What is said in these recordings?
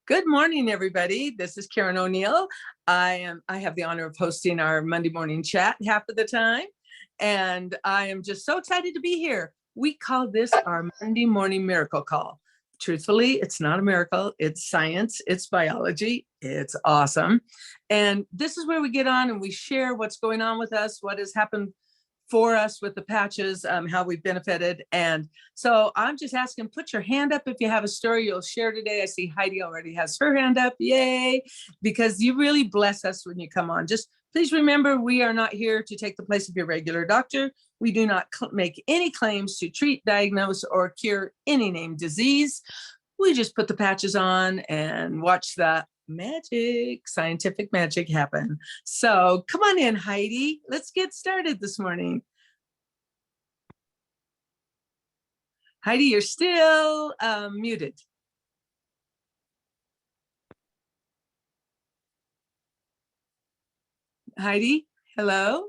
Good morning, everybody. This is Karen O'Neill. I have the honor of hosting our Monday morning chat half of the time, and I am just so excited to be here. We call this our Monday morning miracle call. Truthfully, it's not a miracle. It's science. It's biology. It's awesome. And this is where we get on and we share what's going on with us, what has happened for us with the patches, how we've benefited. And so I'm just asking, put your hand up if you have a story you'll share today. I see Heidi already has her hand up. Yay. Because you really bless us when you come on. Just please remember, we are not here to take the place of your regular doctor. We do not make any claims to treat, diagnose, or cure any named disease. We just put the patches on and watch the scientific magic happen. So come on in, Heidi. Let's get started this morning. Heidi, you're still muted. Heidi, hello?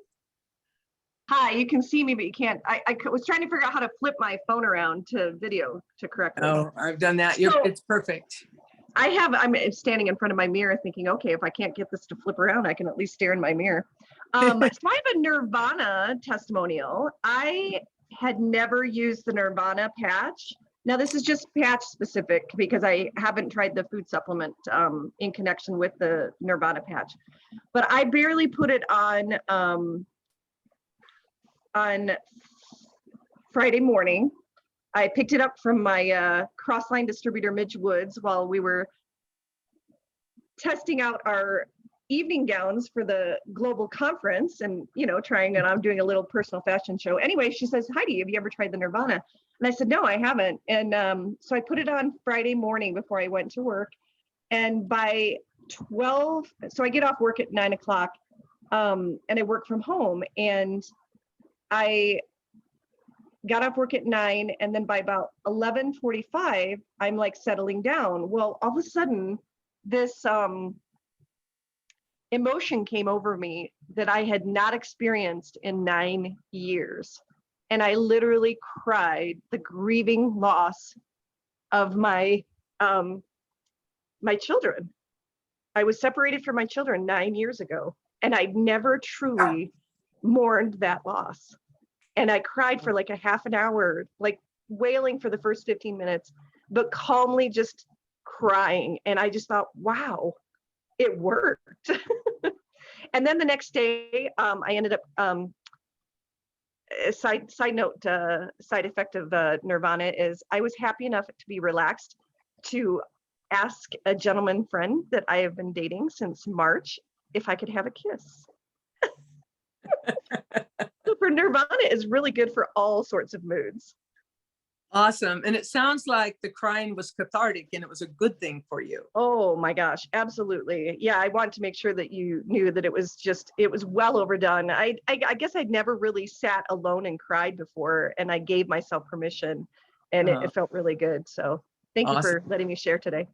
Hi, you can see me, but you can't. I was trying to figure out how to flip my phone around to video to correctly. Oh, I've done that. It's perfect. I'm standing in front of my mirror thinking, okay, if I can't get this to flip around, I can at least stare in my mirror. So I have a Nirvana testimonial. I had never used the Nirvana patch. Now this is just patch specific because I haven't tried the food supplement in connection with the Nirvana patch, but I barely put it on Friday morning. I picked it up from my cross-line distributor, Midge Woods, while we were testing out our evening gowns for the global conference and, trying it on, doing a little personal fashion show. Anyway, she says, Heidi, have you ever tried the Nirvana? And I said, no, I haven't. And so I put it on Friday morning before I went to work. And by 12, so I get off work at 9 o'clock and I work from home. And I got off work at 9, and then by about 11:45, I'm like settling down. Well, all of a sudden, this emotion came over me that I had not experienced in 9 years. And I literally cried the grieving loss of my children. I was separated from my children 9 years ago, and I'd never truly mourned that loss. And I cried for like a half an hour, like wailing for the first 15 minutes, but calmly just crying. And I just thought, wow, it worked. And then the next day, I ended up, side effect of Nirvana is I was happy enough to be relaxed to ask a gentleman friend that I have been dating since March if I could have a kiss. For Nirvana is really good for all sorts of moods. Awesome. And it sounds like the crying was cathartic and it was a good thing for you. Oh my gosh, absolutely. Yeah, I want to make sure that you knew that it was well overdone. I guess I'd never really sat alone and cried before, and I gave myself permission, and it felt really good. So thank you for letting me share today.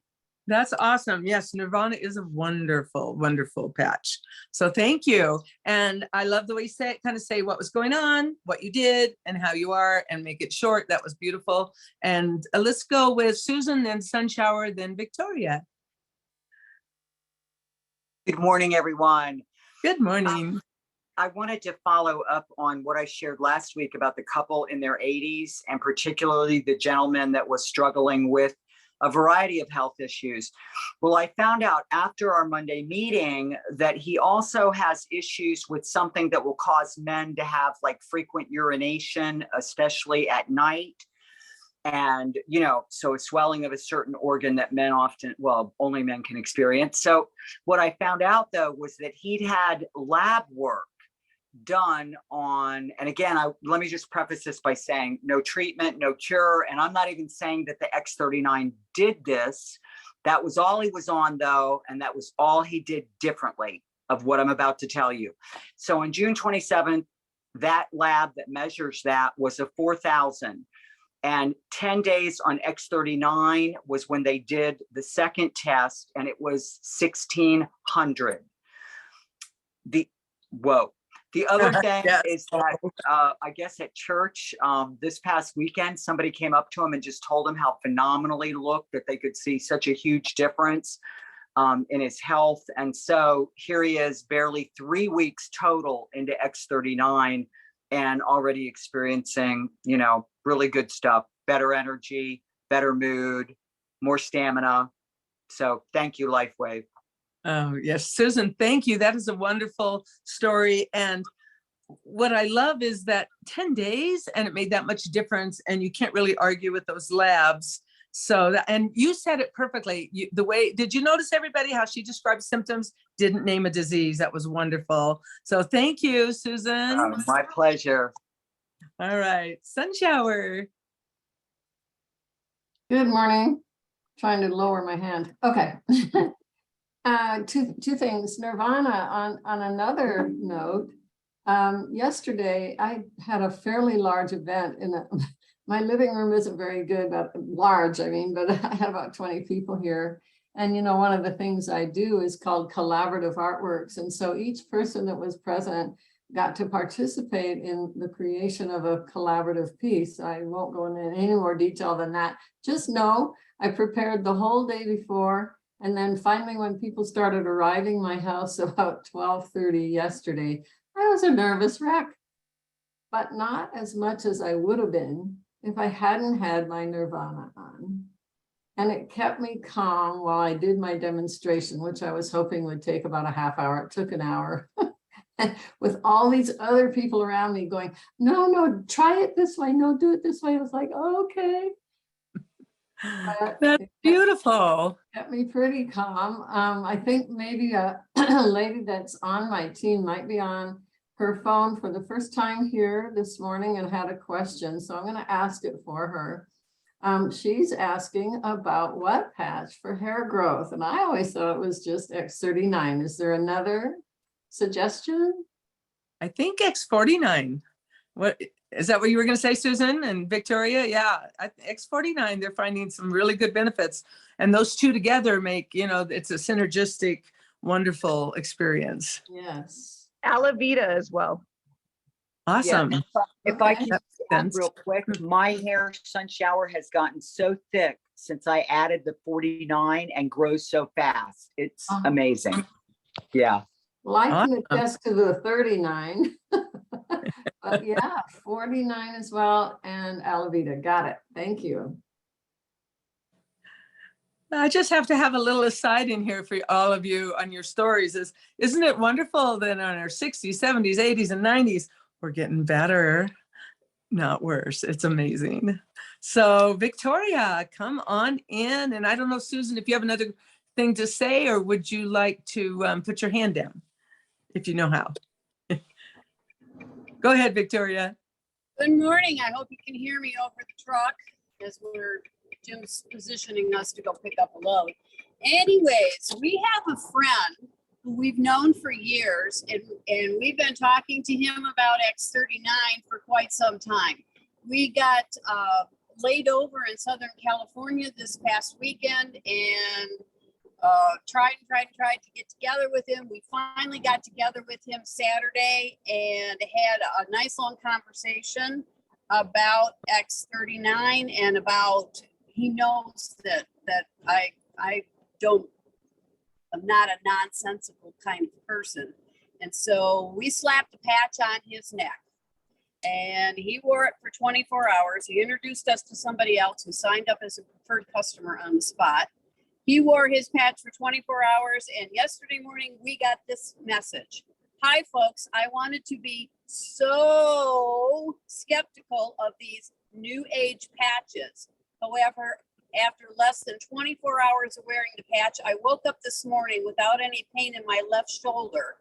That's awesome. Yes, Nirvana is a wonderful, wonderful patch. So thank you. And I love the way you say what was going on, what you did, and how you are, and make it short. That was beautiful. And let's go with Susan, then Sunshower, then Victoria. Good morning, everyone. Good morning. I wanted to follow up on what I shared last week about the couple in their 80s, and particularly the gentleman that was struggling with a variety of health issues. Well, I found out after our Monday meeting that he also has issues with something that will cause men to have like frequent urination, especially at night. And, so a swelling of a certain organ that men only men can experience. So what I found out though, was that he'd had lab work done on, and again, let me just preface this by saying no treatment, no cure. And I'm not even saying that the X39 did this. That was all he was on though. And that was all he did differently of what I'm about to tell you. So on June 27th, that lab that measures that was a 4,000, and 10 days on X39 was when they did the second test, and it was 1,600. Whoa. The other thing Yes. is that I guess at church this past weekend, somebody came up to him and just told him how phenomenal he looked, that they could see such a huge difference in his health. And so here he is, barely 3 weeks total into X39 and already experiencing, you know, really good stuff, better energy, better mood, more stamina. So thank you, LifeWave. Oh, yes, Susan, thank you. That is a wonderful story. And what I love is that 10 days and it made that much difference, and you can't really argue with those labs. So that, and you said it perfectly. The way, did you notice everybody how she described symptoms, didn't name a disease? That was wonderful. So thank you, Susan. My pleasure. All right, Sunshower. Good morning. Trying to lower my hand. Okay. Two things. Nirvana, on another note, yesterday I had a fairly large event my living room isn't very good, but large, I mean, but I had about 20 people here. And, you know, one of the things I do is called collaborative artworks. And so each person that was present got to participate in the creation of a collaborative piece. I won't go into any more detail than that. Just know I prepared the whole day before. And then finally, when people started arriving my house about 12:30 yesterday, I was a nervous wreck, but not as much as I would have been if I hadn't had my Nirvana on. And it kept me calm while I did my demonstration, which I was hoping would take about a half hour. It took an hour. And with all these other people around me going, no, try it this way. No, do it this way. I was like, oh, okay. That's beautiful. Kept me pretty calm. I think maybe a lady that's on my team might be on her phone for the first time here this morning and had a question. So I'm going to ask it for her. She's asking about what patch for hair growth. And I always thought it was just X39. Is there another suggestion? I think X49. What is that what you were going to say, Susan and Victoria? Yeah, X49, they're finding some really good benefits. And those two together make, you know, it's a synergistic, wonderful experience. Yes. Alavita as well. Awesome. Yeah, if I can That makes add sense. real quick, my hair sun shower has gotten so thick since I added the 49 and grows so fast. It's amazing. Yeah. Well, I can Awesome. attest to the 39. But yeah, 49 as well, and Alavita. Got it. Thank you. I just have to have a little aside in here for all of you on your stories. Isn't it wonderful that in our 60s, 70s, 80s, and 90s, we're getting better, not worse. It's amazing. So Victoria, come on in. And I don't know, Susan, if you have another thing to say, or would you like to put your hand down if you know how? Go ahead, Victoria. Good morning. I hope you can hear me over the truck as Jim's positioning us to go pick up a load. Anyways, we have a friend who we've known for years, and we've been talking to him about X39 for quite some time. We got laid over in Southern California this past weekend and tried to get together with him. We finally got together with him Saturday and had a nice long conversation about X39 and about, he knows that I'm not a nonsensical kind of person. And so we slapped a patch on his neck and he wore it for 24 hours. He introduced us to somebody else who signed up as a preferred customer on the spot. He wore his patch for 24 hours, and yesterday morning we got this message. Hi, folks. I wanted to be so skeptical of these new age patches. However, after less than 24 hours of wearing the patch, I woke up this morning without any pain in my left shoulder,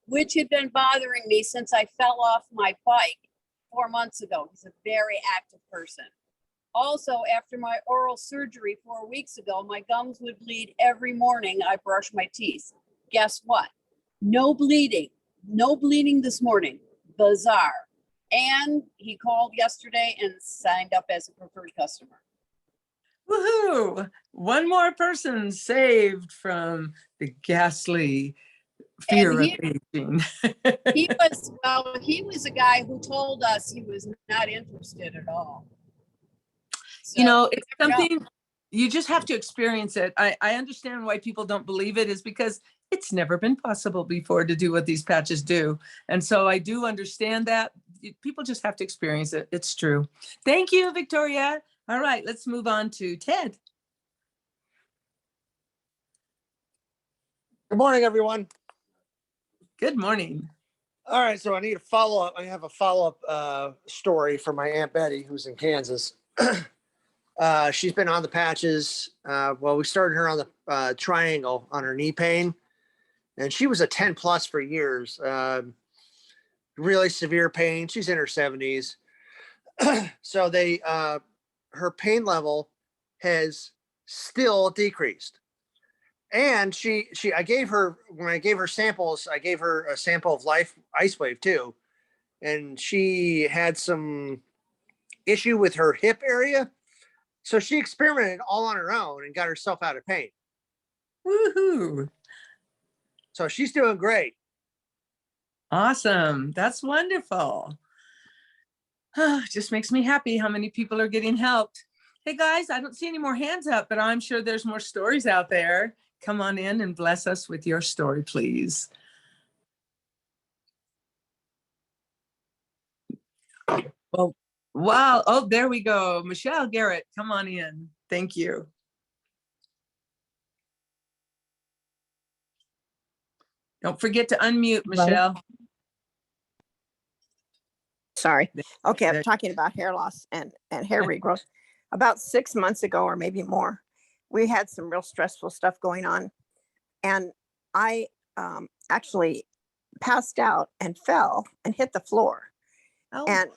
which had been bothering me since I fell off my bike 4 months ago. He's a very active person. Also, after my oral surgery 4 weeks ago, my gums would bleed every morning I brush my teeth. Guess what? No bleeding. No bleeding this morning. Bizarre. And he called yesterday and signed up as a preferred customer. Woohoo! One more person saved from the ghastly fear And of he- aging. he was a guy who told us he was not interested at all. You know, So, it's something you just have to experience it. I understand why people don't believe it is because it's never been possible before to do what these patches do. And so I do understand that. People just have to experience it. It's true. Thank you, Victoria. All right, let's move on to Ted. Good morning, everyone. Good morning. All right, so I need a follow-up. I have a follow-up story for my Aunt Betty, who's in Kansas. She's been on the patches. Well, we started her on the triangle on her knee pain, and she was a 10 plus for years. Really severe pain. She's in her 70s. So her pain level has still decreased. And I gave her, when I gave her samples, I gave her a sample of Life Ice Wave too. And she had some issue with her hip area. So she experimented all on her own and got herself out of pain. Woohoo. So she's doing great. Awesome. That's wonderful. Just makes me happy how many people are getting helped. Hey guys, I don't see any more hands up, but I'm sure there's more stories out there. Come on in and bless us with your story, please. Well, wow. Oh, there we go. Michelle Garrett, come on in. Thank you. Don't forget to unmute, Michelle. Sorry. Okay, I'm There- talking about hair loss and hair regrowth. About 6 months ago, or maybe more, we had some real stressful stuff going on. And I actually passed out and fell and hit the floor. Oh, And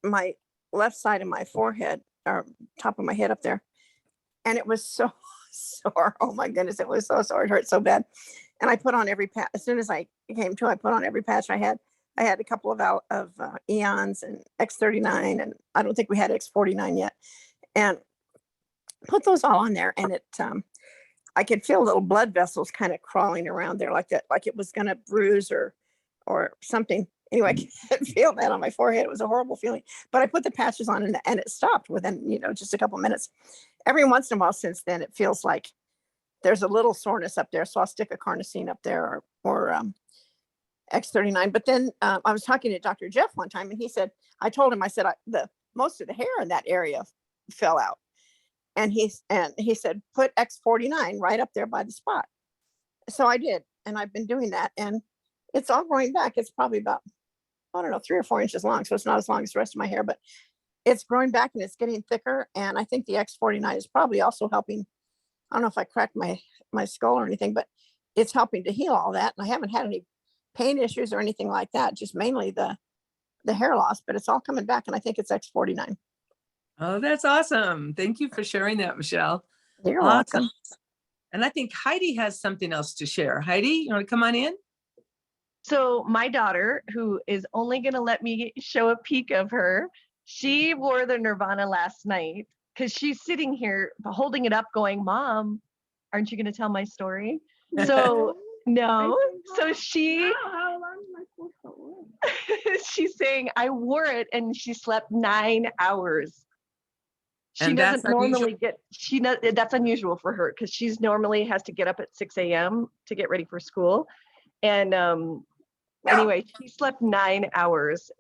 my left side of my forehead, or top of my head up there, and it was so sore. Oh my goodness, it was so sore. It hurt so bad. And I put on every patch. As soon as I came to, I put on every patch I had. I had a couple of Eons and X39, and I don't think we had X49 yet. And put those all on there, and it I could feel little blood vessels kind of crawling around there like that, like it was gonna bruise or something. Anyway, I could feel that on my forehead. It was a horrible feeling. But I put the patches on, and it stopped within, just a couple minutes. Every once in a while since then, it feels like there's a little soreness up there. So I'll stick a carnosine up there or X39. But then I was talking to Dr. Jeff one time, and I told him, I said, most of the hair in that area fell out. And he said, put X49 right up there by the spot. So I did. And I've been doing that. And it's all growing back. It's probably about, I don't know, 3 or 4 inches long. So it's not as long as the rest of my hair, but it's growing back and it's getting thicker. And I think the X49 is probably also helping. I don't know if I cracked my skull or anything, but it's helping to heal all that. And I haven't had any pain issues or anything like that, just mainly the hair loss, but it's all coming back. And I think it's X49. oh, that's awesome. Thank you for sharing that, Michelle. You're Awesome. welcome. And I think Heidi has something else to share. Heidi, you want to come on in? So my daughter, who is only going to let me show a peek of her, she wore the Nirvana last night because she's sitting here holding it up going, Mom, aren't you going to tell my story? So no. So How long am I supposed to live? she's saying, I wore it and she slept 9 hours. She And that's doesn't normally that's unusual for her because she's normally has to get up at 6 a.m. to get ready for school. And anyway, she slept 9 hours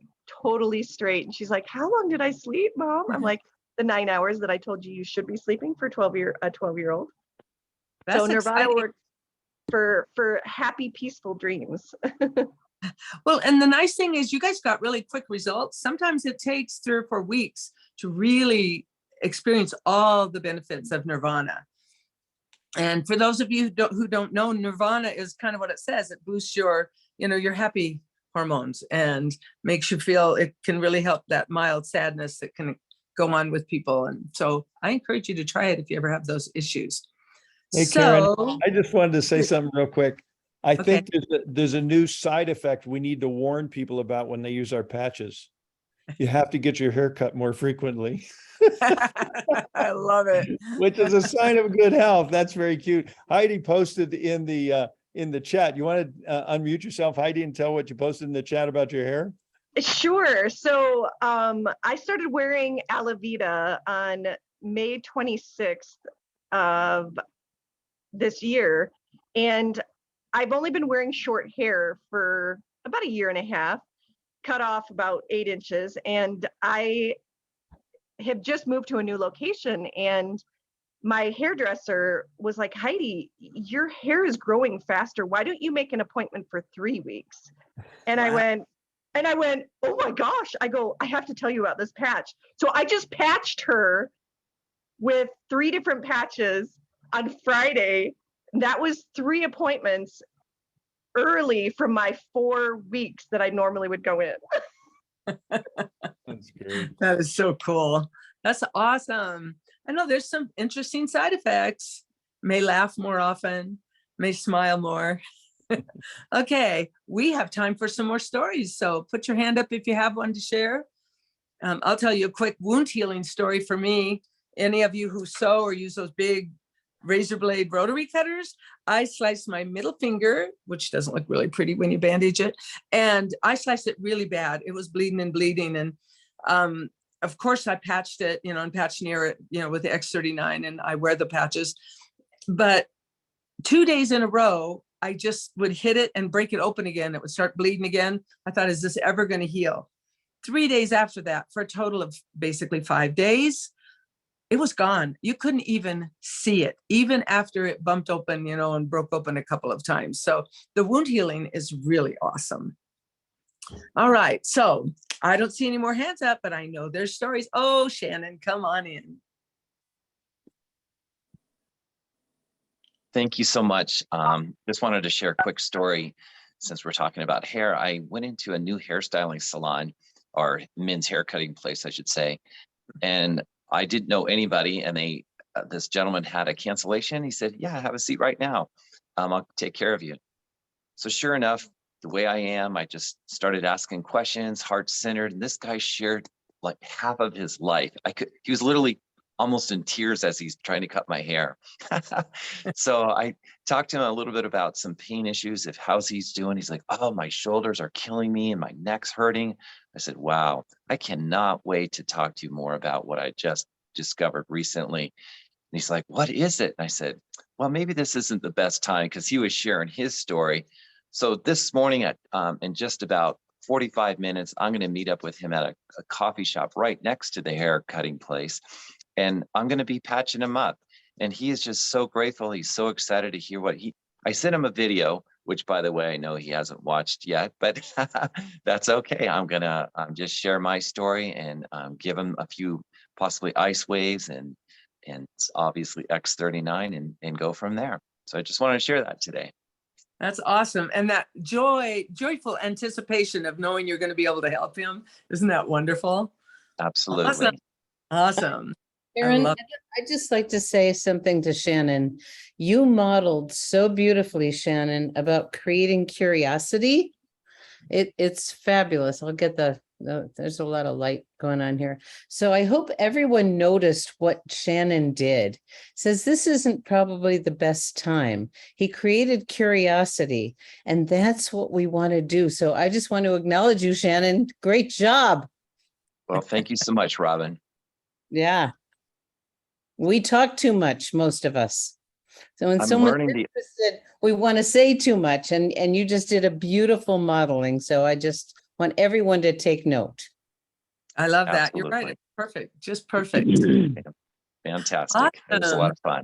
totally straight. And she's like, how long did I sleep, Mom? I'm like, the 9 hours that I told you should be sleeping for a 12-year-old. That's So Nirvana exciting. works for happy, peaceful dreams. Well, and the nice thing is you guys got really quick results. Sometimes it takes 3 or 4 weeks to really experience all the benefits of Nirvana. And for those of you who don't know, Nirvana is kind of what it says. It boosts your happy hormones and makes you feel, it can really help that mild sadness that can go on with people. And so I encourage you to try it if you ever have those issues. Hey, Karen, So, I just wanted to say something real quick. I Okay. think there's a new side effect we need to warn people about when they use our patches. You have to get your hair cut more frequently, I love it. which is a sign of good health. That's very cute. Heidi posted in the in the chat. You want to unmute yourself, Heidi, and tell what you posted in the chat about your hair? Sure. So I started wearing Alavita on May 26th of this year. And I've only been wearing short hair for about a year and a half, cut off about 8 inches. And I have just moved to a new location, and my hairdresser was like, Heidi, your hair is growing faster. Why don't you make an appointment for 3 weeks? And Wow. I went, oh my gosh. I go, I have to tell you about this patch. So I just patched her with 3 different patches on Friday. That was 3 appointments early from my 4 weeks that I normally would go in. That's great. That is so cool. That's awesome. I know there's some interesting side effects. May laugh more often, may smile more. Okay, we have time for some more stories. So put your hand up if you have one to share. I'll tell you a quick wound healing story for me. Any of you who sew or use those big razor blade rotary cutters, I sliced my middle finger, which doesn't look really pretty when you bandage it. And I sliced it really bad. It was bleeding and bleeding. And of course I patched it, and patched near it, with the X39, and I wear the patches. But 2 days in a row, I just would hit it and break it open again. It would start bleeding again. I thought, is this ever going to heal? 3 days after that, for a total of basically 5 days, it was gone. You couldn't even see it, even after it bumped open, and broke open a couple of times. So the wound healing is really awesome. All right. So I don't see any more hands up, but I know there's stories. Oh, Shannon, come on in. Thank you so much. Just wanted to share a quick story since we're talking about hair. I went into a new hairstyling salon, or men's hair cutting place, I should say. And I didn't know anybody. And this gentleman had a cancellation. He said, yeah, have a seat right now. I'll take care of you. So sure enough, the way I am, I just started asking questions, heart-centered. And this guy shared like half of his life. He was literally almost in tears as he's trying to cut my hair. So I talked to him a little bit about some pain issues, of how's he's doing. He's like, oh, my shoulders are killing me and my neck's hurting. I said, wow, I cannot wait to talk to you more about what I just discovered recently. And he's like, what is it? And I said, well, maybe this isn't the best time, because he was sharing his story. So this morning in just about 45 minutes, I'm going to meet up with him at a coffee shop right next to the hair cutting place. And I'm going to be patching him up. And he is just so grateful. He's so excited to hear I sent him a video, which, by the way, I know he hasn't watched yet, but that's okay. I'm going to just share my story and give him a few possibly ice waves and obviously X39 and go from there. So I just wanted to share that today. That's awesome. And that joyful anticipation of knowing you're going to be able to help him. Isn't that wonderful? Absolutely. Awesome. Karen, I'd just like to say something to Shannon. You modeled so beautifully, Shannon, about creating curiosity. It's fabulous. I'll get there's a lot of light going on here. So I hope everyone noticed what Shannon did. Says this isn't probably the best time. He created curiosity, and that's what we want to do. So I just want to acknowledge you, Shannon. Great job. Well, thank you so much, Robin. Yeah. We talk too much, most of us. So when I'm someone's learning interested, we want to say too much, and you just did a beautiful modeling. So I just want everyone to take note. I love that. You're right. Absolutely. It's perfect. Just perfect. Fantastic. It was a lot of fun.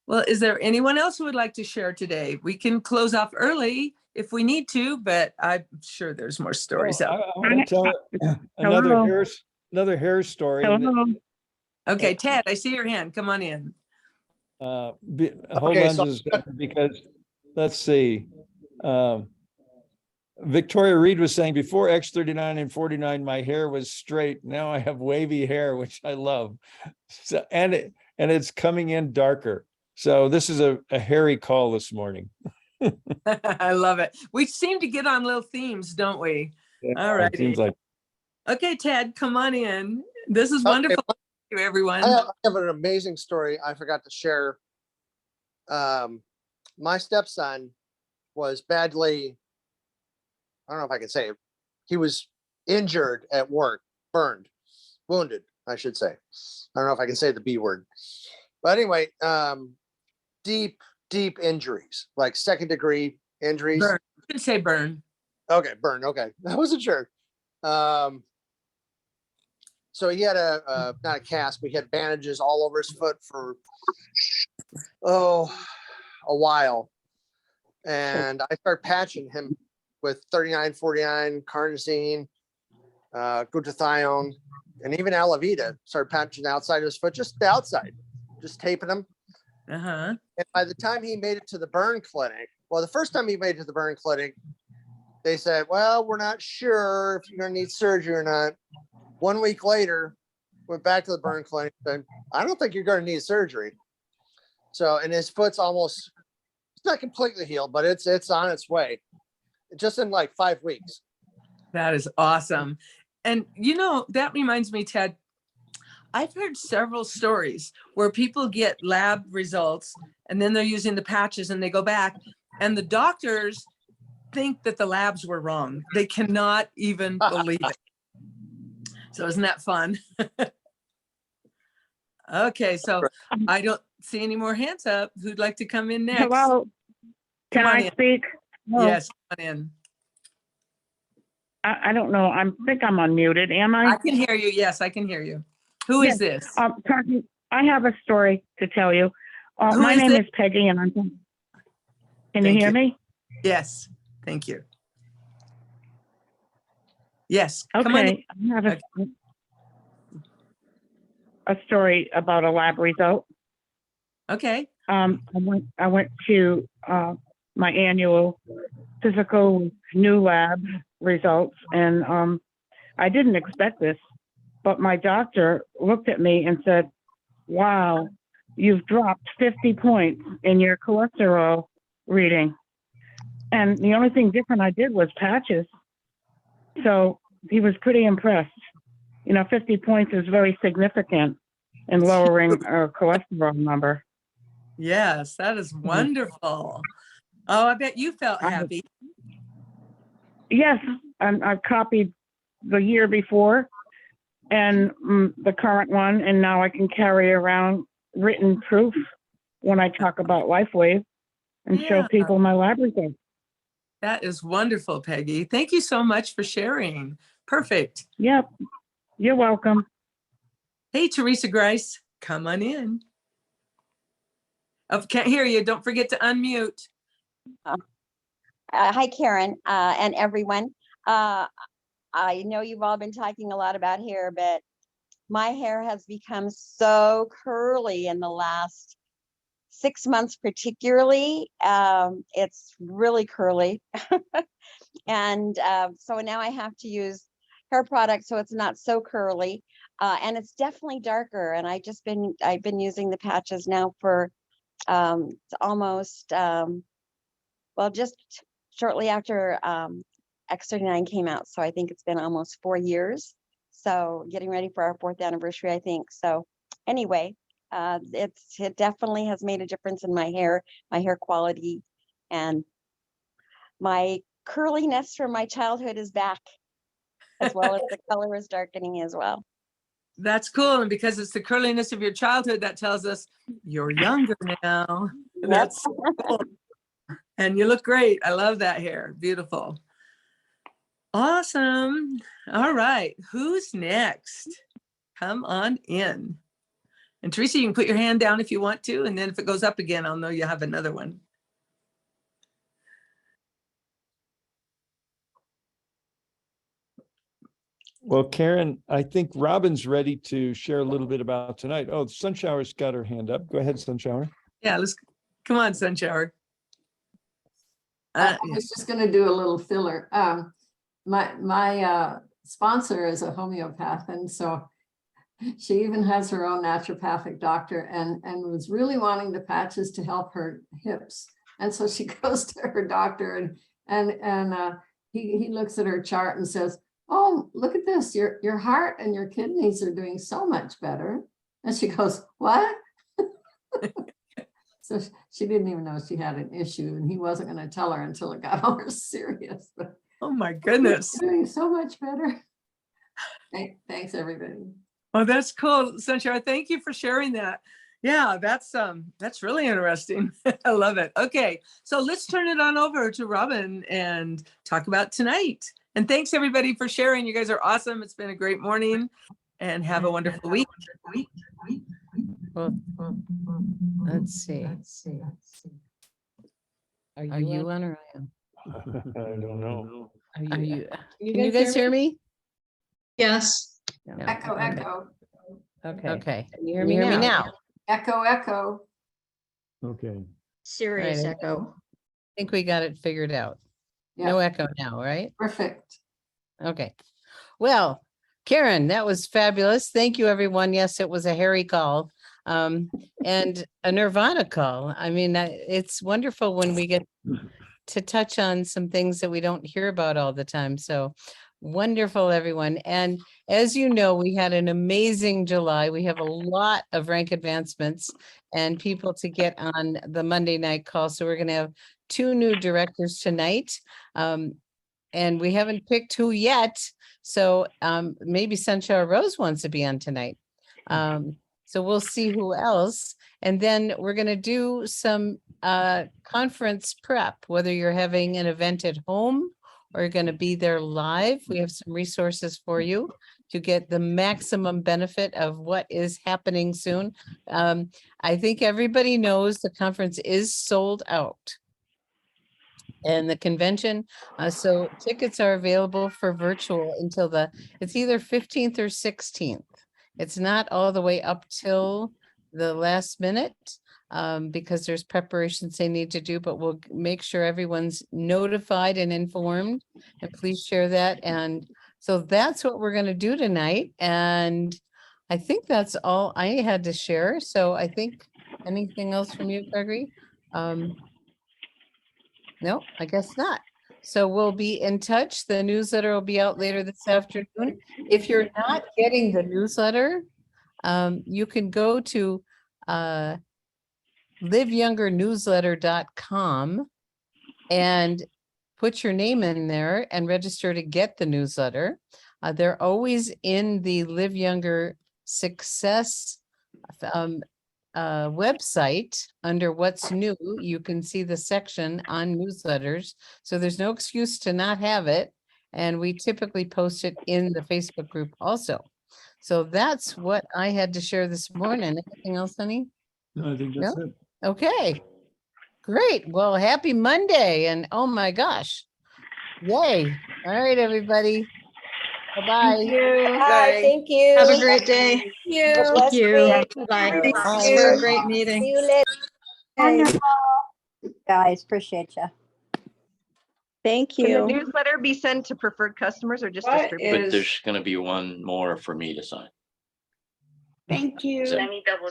Well, is there anyone else who would like to share today? We can close off early if we need to, but I'm sure there's more stories Well, out. I want to tell another hair story. Hello. Okay, Ted, I see your hand. Come on in. Hold Okay, on so- just a second, because let's see. Victoria Reed was saying before X39 and 49, my hair was straight. Now I have wavy hair, which I love. So, and it's coming in darker. So this is a hairy call this morning. I love it. We seem to get on little themes, don't we? All It right. seems like Okay, Ted, come on in. This is Okay, wonderful. Thank you, everyone. I have an amazing story I forgot to share. My stepson was badly, I don't know if I can say it. He was injured at work, burned, wounded, I should say. I don't know if I can say the B word. But anyway, deep injuries, like second degree injuries. Burn. You can say burn. Okay, burn. Okay. I wasn't sure. So he had not a cast, but he had bandages all over his foot for, a while. And I started patching him with 3949, carnosine, glutathione, and even Alavita. Started patching the outside of his foot, just the outside, just taping him. Uh-huh. And by the time he made it to the burn clinic, well, the first time he made it to the burn clinic, they said, well, we're not sure if you're going to need surgery or not. 1 week later, went back to the burn clinic, said, I don't think you're going to need surgery. So, and his foot's almost, it's not completely healed, but it's on its way. Just in like 5 weeks. That is awesome. And you know, that reminds me, Ted, I've heard several stories where people get lab results and then they're using the patches and they go back and the doctors think that the labs were wrong. They cannot even believe it. So isn't that fun? Okay, so I don't see any more hands up. Who'd like to come in next? Hello. Can Come on I in. speak? Hello. Yes, come on in. I don't know. I think I'm unmuted. Am I? I can hear you. Yes, I can hear you. Who is this? I have a story to tell you. Who My is name it? is Peggy, and I'm. Can you Thank hear you. me? Yes, thank you. Yes, come on in. Okay. I have a story about a lab result. Okay. I went to my annual physical with new lab results, and I didn't expect this, but my doctor looked at me and said, wow, you've dropped 50 points in your cholesterol reading. And the only thing different I did was patches. So he was pretty impressed. You know, 50 points is very significant in lowering our cholesterol number. Yes, that is wonderful. Oh, I bet you felt happy. Yes, and I copied the year before and the current one, and now I can carry around written proof when I talk about LifeWave and show Yeah. people my lab results. That is wonderful, Peggy. Thank you so much for sharing. Perfect. Yep, you're welcome. Hey, Teresa Grice, come on in. Oh, can't hear you. Don't forget to unmute. Hi, Karen, and everyone. I know you've all been talking a lot about hair, but my hair has become so curly in the last 6 months, particularly. It's really curly. And so now I have to use hair products so it's not so curly. And it's definitely darker. And I've been using the patches now for almost, just shortly after X39 came out. So I think it's been almost 4 years. So getting ready for our 4th anniversary, I think. So anyway, it definitely has made a difference in my hair quality, and my curliness from my childhood is back, as well as the color is darkening as well. That's cool. And because it's the curliness of your childhood, that tells us you're younger now. Yep. That's so cool. And you look great. I love that hair. Beautiful. Awesome. All right. Who's next? Come on in. And Teresa, you can put your hand down if you want to. And then if it goes up again, I'll know you have another one. Well, Karen, I think Robin's ready to share a little bit about tonight. Oh, Sunshower's got her hand up. Go ahead, Sunshower. Yeah, let's come on, Sunshower. I was just going to do a little filler. My sponsor is a homeopath, and so she even has her own naturopathic doctor, and was really wanting the patches to help her hips. And so she goes to her doctor, and he looks at her chart and says, "Oh, look at this! Your heart and your kidneys are doing so much better." And she goes, "What?" So she didn't even know she had an issue, and he wasn't gonna tell her until it got more serious, but Oh, my goodness. doing so much better. Thanks, everybody. Oh, that's cool, Sunshine. Thank you for sharing that. Yeah, that's really interesting. I love it. Okay, so let's turn it on over to Robin and talk about tonight. And thanks everybody for sharing. You guys are awesome. It's been a great morning, and have a wonderful week. Well, let's see. Are you on or I am? I don't know. Are you? Can you guys hear me? Yes. No. Echo, Okay. echo, Okay. Can you hear me now? echo, echo. Okay. Serious Right. echo. I think we got it figured out. No Yeah, echo now, right? perfect. Okay. Well, Karen, that was fabulous. Thank you, everyone. Yes, it was a hairy call. And a Nirvana call. I mean, it's wonderful when we get to touch on some things that we don't hear about all the time. So wonderful, everyone. And as you know, we had an amazing July. We have a lot of rank advancements and people to get on the Monday night call. So we're going to have 2 new directors tonight. And we haven't picked who yet. So maybe Sunshine Rose wants to be on tonight. So we'll see who else. And then we're going to do some conference prep, whether you're having an event at home or you're going to be there live. We have some resources for you to get the maximum benefit of what is happening soon. I think everybody knows the conference is sold out. And the convention, so tickets are available for virtual until it's either 15th or 16th. It's not all the way up till the last minute because there's preparations they need to do, but we'll make sure everyone's notified and informed. And please share that. And so that's what we're going to do tonight. And I think that's all I had to share. So I think anything else from you, Gregory? No, I guess not. So we'll be in touch. The newsletter will be out later this afternoon. If you're not getting the newsletter, you can go to liveyoungernewsletter.com and put your name in there and register to get the newsletter. They're always in the Live Younger Success website under what's new. You can see the section on newsletters. So there's no excuse to not have it. And we typically post it in the Facebook group also. So that's what I had to share this morning. Anything else, honey? No, I think that's it. Okay, great. Well, happy Monday. And oh my gosh. Yay. All right, everybody. Bye-bye. Thank you. Bye, thank you. Have a great day. Have a Thank blessed you. week. Bye. Thank Thanks you. for a great meeting. See you later. Wonderful. Guys, appreciate you. Thank Can the you. newsletter be sent to preferred customers or just What distributed? But there's gonna be one more for me to sign. Thank you. So- Let me double